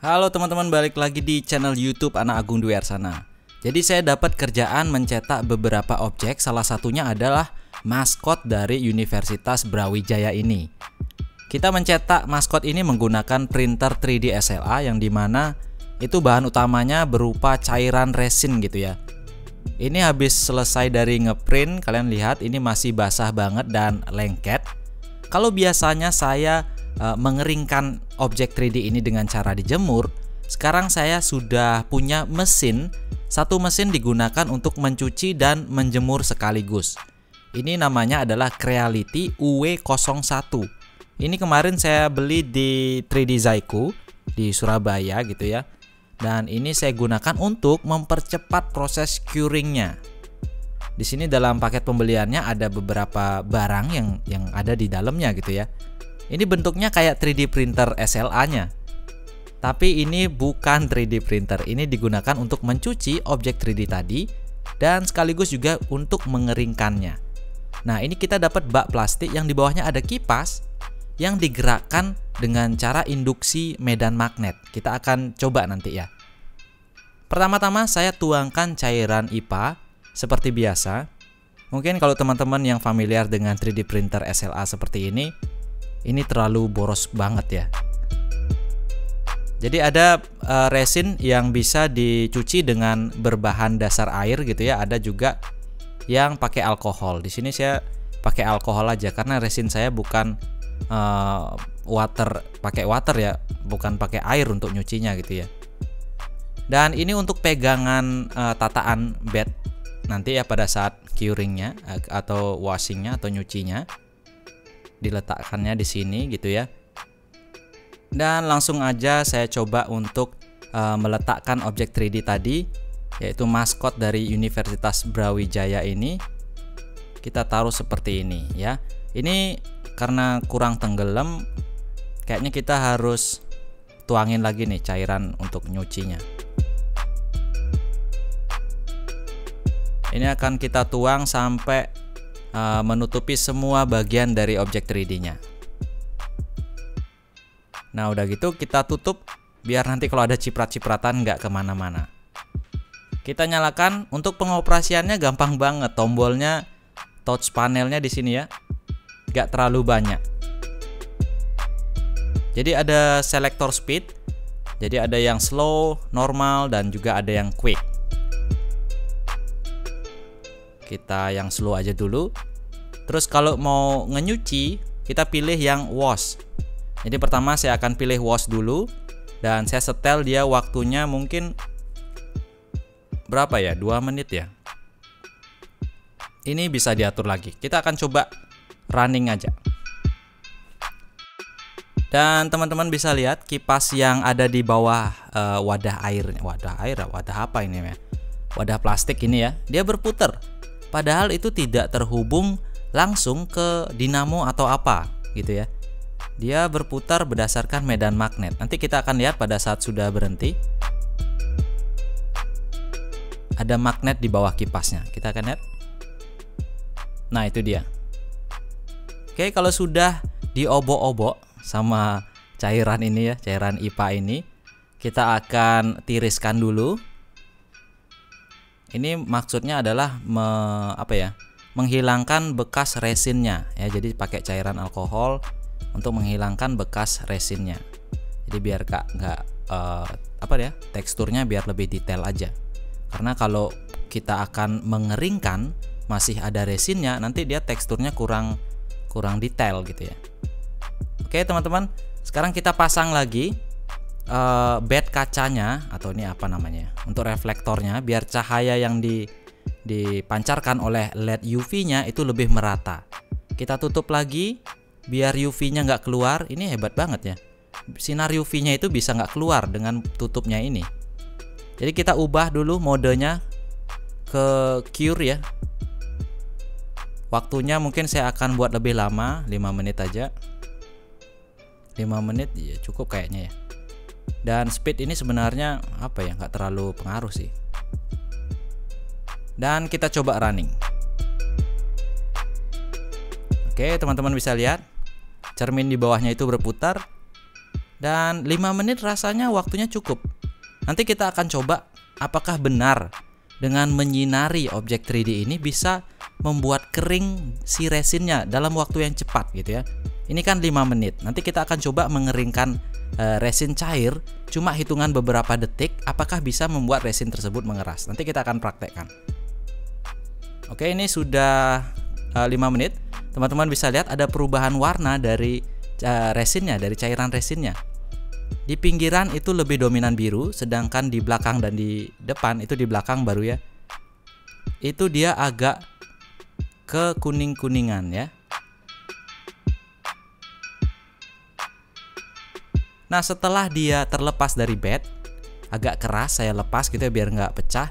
Halo teman-teman, balik lagi di channel YouTube Anak Agung Dwi Arsana. Jadi saya dapat kerjaan mencetak beberapa objek, salah satunya adalah maskot dari Universitas Brawijaya ini. Kita mencetak maskot ini menggunakan printer 3D SLA yang dimana itu bahan utamanya berupa cairan resin gitu ya. Ini habis selesai dari ngeprint, kalian lihat ini masih basah banget dan lengket. Kalau biasanya saya mengeringkan objek 3D ini dengan cara dijemur, sekarang saya sudah punya mesin. Satu mesin digunakan untuk mencuci dan menjemur sekaligus. Ini namanya adalah Creality UW01. Ini kemarin saya beli di 3D Zaiku di Surabaya gitu ya. Dan ini saya gunakan untuk mempercepat proses curingnya. Di sini dalam paket pembeliannya ada beberapa barang yang ada di dalamnya gitu ya. Ini bentuknya kayak 3D printer SLA-nya. Tapi ini bukan 3D printer. Ini digunakan untuk mencuci objek 3D tadi dan sekaligus juga untuk mengeringkannya. Nah, ini kita dapat bak plastik yang di bawahnya ada kipas yang digerakkan dengan cara induksi medan magnet. Kita akan coba nanti ya. Pertama-tama saya tuangkan cairan IPA seperti biasa. Mungkin kalau teman-teman yang familiar dengan 3D printer SLA seperti ini terlalu boros banget ya. Jadi ada resin yang bisa dicuci dengan berbahan dasar air gitu ya. Ada juga yang pakai alkohol. Di sini saya pakai alkohol aja karena resin saya bukan pakai water ya, bukan pakai air untuk nyucinya gitu ya. Dan ini untuk pegangan tataan bed nanti ya pada saat curingnya atau washingnya atau nyucinya. Diletakkannya di sini gitu ya. Dan langsung aja saya coba untuk meletakkan objek 3D tadi, yaitu maskot dari Universitas Brawijaya ini. Kita taruh seperti ini ya. Ini karena kurang tenggelam, kayaknya kita harus tuangin lagi nih cairan untuk nyucinya. Ini akan kita tuang sampai menutupi semua bagian dari objek 3D-nya. Nah, udah gitu kita tutup biar nanti kalau ada ciprat-cipratan nggak kemana-mana. Kita nyalakan. Untuk pengoperasiannya gampang banget. Tombolnya, touch panelnya di sini ya, nggak terlalu banyak. Jadi ada selector speed. Jadi ada yang slow, normal, dan juga ada yang quick. Kita yang slow aja dulu. Terus kalau mau ngenyuci, kita pilih yang wash. Jadi pertama saya akan pilih wash dulu. Dan saya setel dia waktunya mungkin berapa ya, 2 menit ya. Ini bisa diatur lagi. Kita akan coba running aja. Dan teman-teman bisa lihat kipas yang ada di bawah wadah air. Wadah apa ini ya? Wadah plastik ini ya. Dia berputar. Padahal itu tidak terhubung langsung ke dinamo atau apa gitu ya. Dia berputar berdasarkan medan magnet. Nanti kita akan lihat pada saat sudah berhenti. Ada magnet di bawah kipasnya. Kita akan lihat. Nah, itu dia. Oke, kalau sudah diobok-obok sama cairan ini ya, cairan IPA ini, kita akan tiriskan dulu. Ini maksudnya adalah menghilangkan bekas resinnya ya. Jadi pakai cairan alkohol untuk menghilangkan bekas resinnya. Jadi biar teksturnya biar lebih detail aja. Karena kalau kita akan mengeringkan masih ada resinnya, nanti dia teksturnya kurang detail gitu ya. Oke teman-teman, sekarang kita pasang lagi bed kacanya, atau ini apa namanya, untuk reflektornya, biar cahaya yang dipancarkan oleh LED UV-nya itu lebih merata. Kita tutup lagi biar UV-nya nggak keluar. Ini hebat banget ya, sinar UV-nya itu bisa nggak keluar dengan tutupnya ini. Jadi kita ubah dulu modenya ke cure ya. Waktunya mungkin saya akan buat lebih lama, 5 menit aja. 5 menit ya cukup kayaknya ya. Dan speed ini sebenarnya nggak terlalu pengaruh sih. Dan kita coba running. Oke teman-teman bisa lihat cermin di bawahnya itu berputar. Dan 5 menit rasanya waktunya cukup. Nanti kita akan coba apakah benar dengan menyinari objek 3D ini bisa membuat kering si resinnya dalam waktu yang cepat gitu ya. Ini kan 5 menit. Nanti kita akan coba mengeringkan resin cair cuma hitungan beberapa detik, apakah bisa membuat resin tersebut mengeras. Nanti kita akan praktekkan. Oke, ini sudah 5 menit. Teman-teman bisa lihat ada perubahan warna dari resinnya, dari cairan resinnya. Di pinggiran itu lebih dominan biru, sedangkan di belakang dan di depan, itu di belakang baru ya, itu dia agak ke kuning-kuningan ya. Nah, setelah dia terlepas dari bed, agak keras, saya lepas gitu ya biar nggak pecah.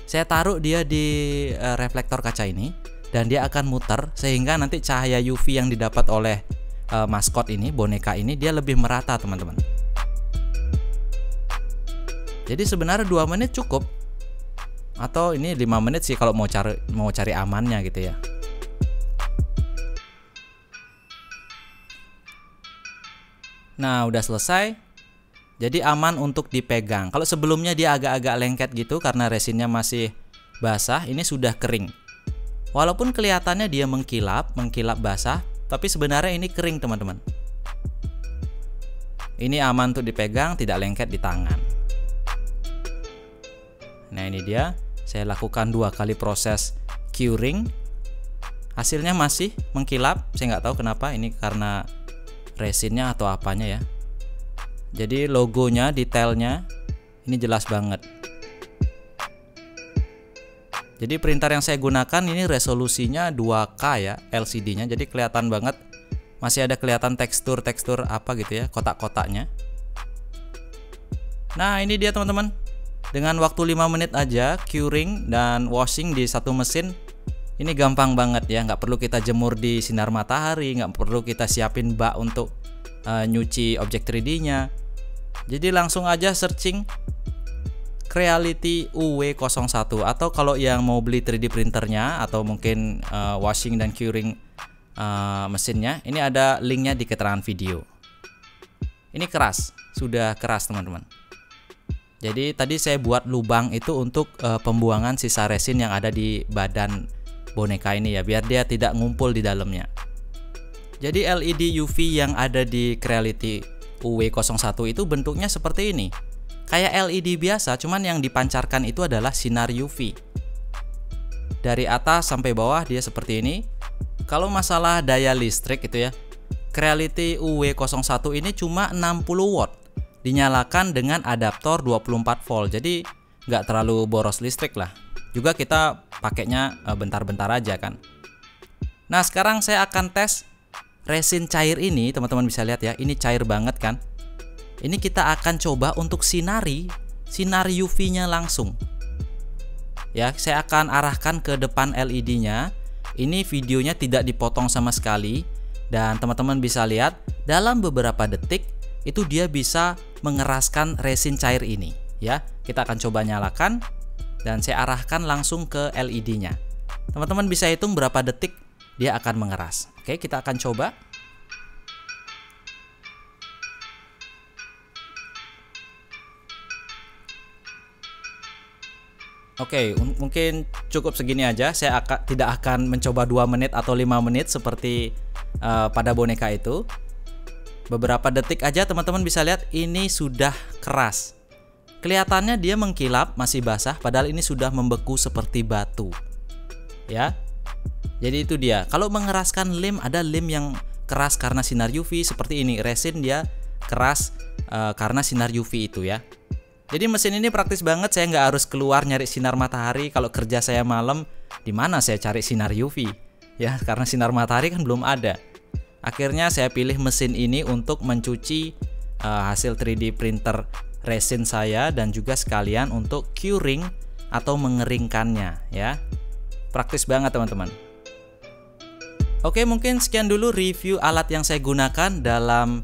Saya taruh dia di reflektor kaca ini dan dia akan muter sehingga nanti cahaya UV yang didapat oleh maskot ini, boneka ini, dia lebih merata teman-teman. Jadi sebenarnya 2 menit cukup, atau ini 5 menit sih kalau mau cari amannya gitu ya. Nah, udah selesai. Jadi aman untuk dipegang. Kalau sebelumnya dia agak-agak lengket gitu karena resinnya masih basah, ini sudah kering. Walaupun kelihatannya dia mengkilap basah, tapi sebenarnya ini kering teman-teman. Ini aman untuk dipegang, tidak lengket di tangan. Nah, ini dia. Saya lakukan 2 kali proses curing. Hasilnya masih mengkilap. Saya nggak tahu kenapa. Ini karena resinnya atau apanya ya. Jadi logonya, detailnya ini jelas banget. Jadi printer yang saya gunakan ini resolusinya 2K ya, LCD-nya. Jadi kelihatan banget. Masih ada kelihatan tekstur-tekstur apa gitu ya, kotak-kotaknya. Nah, ini dia teman-teman. Dengan waktu 5 menit aja curing dan washing di satu mesin, ini gampang banget ya. Nggak perlu kita jemur di sinar matahari, nggak perlu kita siapin bak untuk nyuci objek 3D-nya. Jadi langsung aja searching Creality UW01, atau kalau yang mau beli 3D printernya atau mungkin washing dan curing mesinnya, ini ada linknya di keterangan video. Ini keras, sudah keras teman-teman. Jadi tadi saya buat lubang itu untuk pembuangan sisa resin yang ada di badan boneka ini ya, biar dia tidak ngumpul di dalamnya. Jadi LED UV yang ada di Creality UW01 itu bentuknya seperti ini. Kayak LED biasa, cuman yang dipancarkan itu adalah sinar UV. Dari atas sampai bawah dia seperti ini. Kalau masalah daya listrik itu ya, Creality UW01 ini cuma 60 watt. Dinyalakan dengan adaptor 24 volt. Jadi nggak terlalu boros listrik lah. Juga kita pakainya bentar-bentar aja kan. Nah, sekarang saya akan tes resin cair ini, teman-teman bisa lihat ya, ini cair banget kan. Ini kita akan coba untuk sinar UV-nya langsung. Ya, saya akan arahkan ke depan LED-nya. Ini videonya tidak dipotong sama sekali dan teman-teman bisa lihat dalam beberapa detik itu dia bisa mengeraskan resin cair ini ya. Kita akan coba nyalakan dan saya arahkan langsung ke LED-nya. Teman-teman bisa hitung berapa detik dia akan mengeras. Oke, kita akan coba. Oke, mungkin cukup segini aja. Saya tidak akan mencoba 2 menit atau 5 menit seperti pada boneka itu. Beberapa detik aja teman-teman bisa lihat ini sudah keras. Kelihatannya dia mengkilap, masih basah, padahal ini sudah membeku seperti batu. Ya. Jadi itu dia. Kalau mengeraskan lem, ada lem yang keras karena sinar UV seperti ini. Resin dia keras karena sinar UV itu ya. Jadi mesin ini praktis banget, saya nggak harus keluar nyari sinar matahari. Kalau kerja saya malam, di mana saya cari sinar UV? Ya, karena sinar matahari kan belum ada. Akhirnya saya pilih mesin ini untuk mencuci hasil 3D printer resin saya dan juga sekalian untuk curing atau mengeringkannya ya. Praktis banget teman-teman. Oke, mungkin sekian dulu review alat yang saya gunakan dalam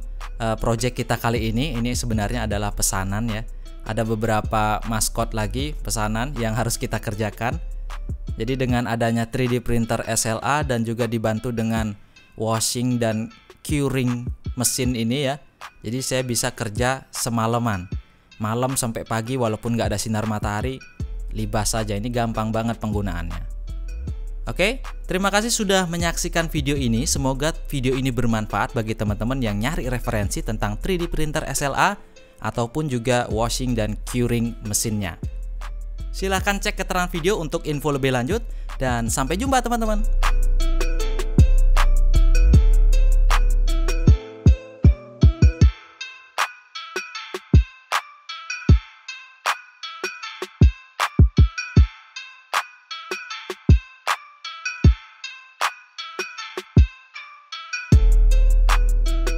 project kita kali ini. Ini sebenarnya adalah pesanan ya. Ada beberapa maskot lagi pesanan yang harus kita kerjakan. Jadi dengan adanya 3D printer SLA dan juga dibantu dengan washing dan curing mesin ini ya. Jadi saya bisa kerja semalaman, malam sampai pagi walaupun nggak ada sinar matahari, libas saja. Ini gampang banget penggunaannya. Oke, terima kasih sudah menyaksikan video ini. Semoga video ini bermanfaat bagi teman-teman yang nyari referensi tentang 3D printer SLA ataupun juga washing dan curing mesinnya. Silahkan cek keterangan video untuk info lebih lanjut dan sampai jumpa teman-teman.